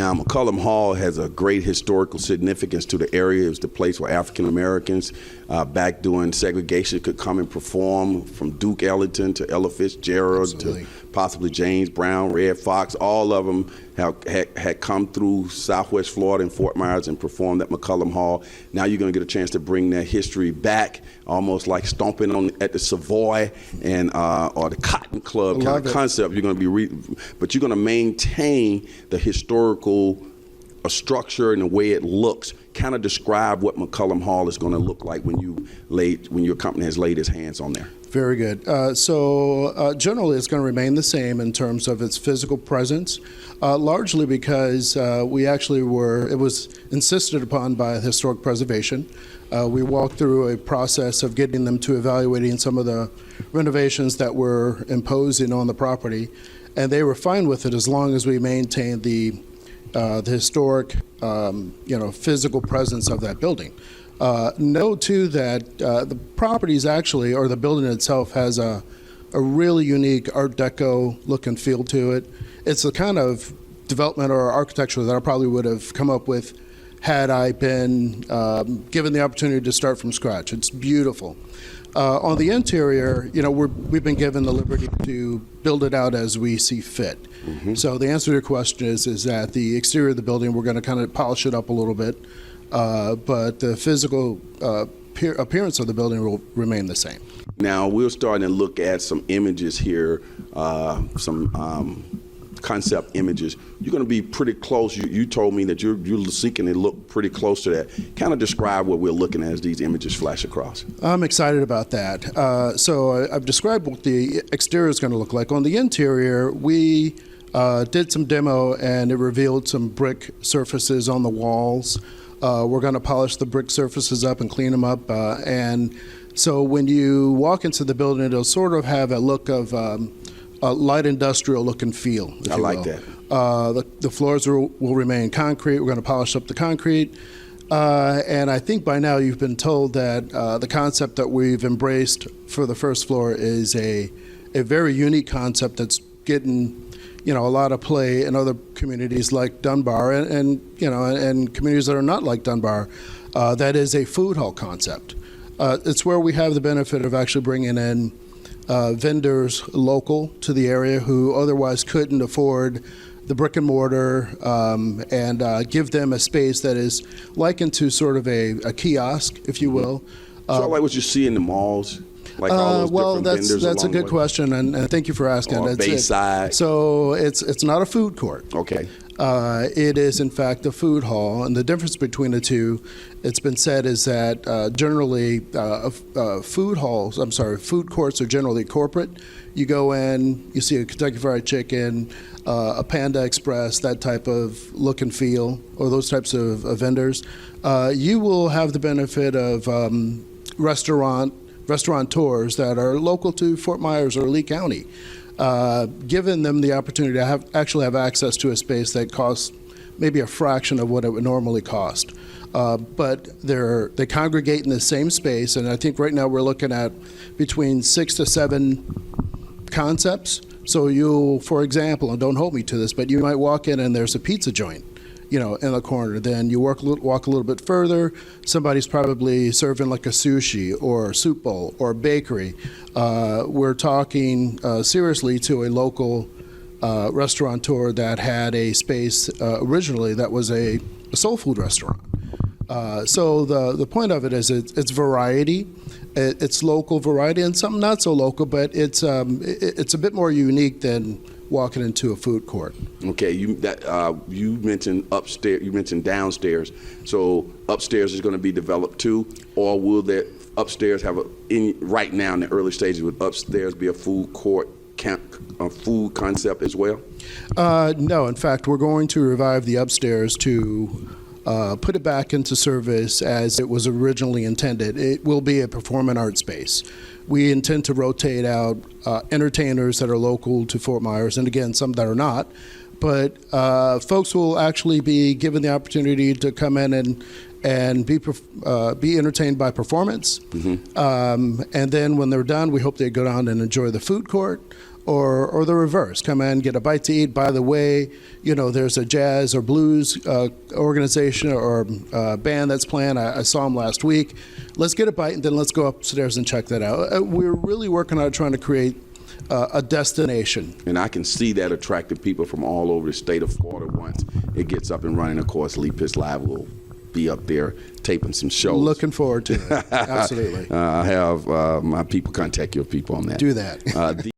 Now, McCullum Hall has a great historical significance to the area. It was the place where African Americans back during segregation could come and perform, from Duke Ellington to Ella Fitzgerald Absolutely. to possibly James Brown, Red Fox. All of them had come through Southwest Florida and Fort Myers and performed at McCullum Hall. Now you're going to get a chance to bring that history back, almost like stomping at the Savoy and or the Cotton Club kind of concept. You're going to be, but you're going to maintain the historical structure and the way it looks. Kind of describe what McCullum Hall is going to look like when your company has laid its hands on there. Very good. So generally, it's going to remain the same in terms of its physical presence, largely because it was insisted upon by historic preservation. We walked through a process of getting them to evaluating some of the renovations that were imposing on the property, and they were fine with it as long as we maintained the historic, physical presence of that building. Note too that the properties actually, or the building itself, has a really unique Art Deco look and feel to it. It's the kind of development or architecture that I probably would have come up with had I been given the opportunity to start from scratch. It's beautiful. On the interior, we've been given the liberty to build it out as we see fit. Mm-hmm. So the answer to your question is that the exterior of the building, we're going to kind of polish it up a little bit. But the physical appearance of the building will remain the same. Now, we're starting to look at some images here, some concept images. You're going to be pretty close. You told me that you're seeking to look pretty close to that. Kind of describe what we're looking at as these images flash across. I'm excited about that. So I've described what the exterior is going to look like. On the interior, we did some demo, and it revealed some brick surfaces on the walls. We're going to polish the brick surfaces up and clean them up. And so when you walk into the building, it'll sort of have a look of a light industrial look and feel. I like that. The floors will remain concrete. We're going to polish up the concrete. And I think by now you've been told that the concept that we've embraced for the first floor is a very unique concept that's getting a lot of play in other communities like Dunbar and communities that are not like Dunbar. That is a food hall concept. It's where we have the benefit of actually bringing in vendors local to the area who otherwise couldn't afford the brick and mortar, and give them a space that is likened to sort of a kiosk, if you will. So like what you see in the malls? Like all those different vendors that's a along the good way? question, and thank you for asking. Or Bayside. So it's not a food court. Okay. It is in fact a food hall, and the difference between the two, it's been said, is that generally food courts are generally corporate. You go in, you see a Kentucky Fried Chicken, a Panda Express, that type of look and feel, or those types of vendors. You will have the benefit of restaurateurs that are local to Fort Myers or Lee County, giving them the opportunity to have access to a space that costs maybe a fraction of what it would normally cost. But they congregate in the same space, and I think right now we're looking at between 6 to 7 concepts. So you'll, for example, and don't hold me to this, but you might walk in and there's a pizza joint, in the corner. Then you walk a little bit further, somebody's probably serving like a sushi or a soup bowl or a bakery. We're talking seriously to a local restaurateur that had a space originally that was a soul food restaurant. So the point of it is it's variety. It's local variety and something not so local, but it's a bit more unique than walking into a food court. Okay, you mentioned upstairs. You mentioned downstairs. So upstairs is going to be developed too, or will that upstairs have right now in the early stages, would upstairs be a food court a food concept as well? No, in fact, we're going to revive the upstairs to put it back into service as it was originally intended. It will be a performing arts space. We intend to rotate out entertainers that are local to Fort Myers, and again, some that are not. But folks will actually be given the opportunity to come in and be entertained by performance. Mm-hmm. And then when they're done, we hope they go down and enjoy the food court, or the reverse. Come in, get a bite to eat. By the way, there's a jazz or blues organization or band that's playing. I saw them last week. Let's get a bite, and then let's go upstairs and check that out. We're really working on trying to create a destination. And I can see that attracting people from all over the state of Florida once it gets up and running. Of course, Lee Pitts Live will be up there taping some shows. Looking forward to it. Absolutely. I have my people contact your people on that. Do that.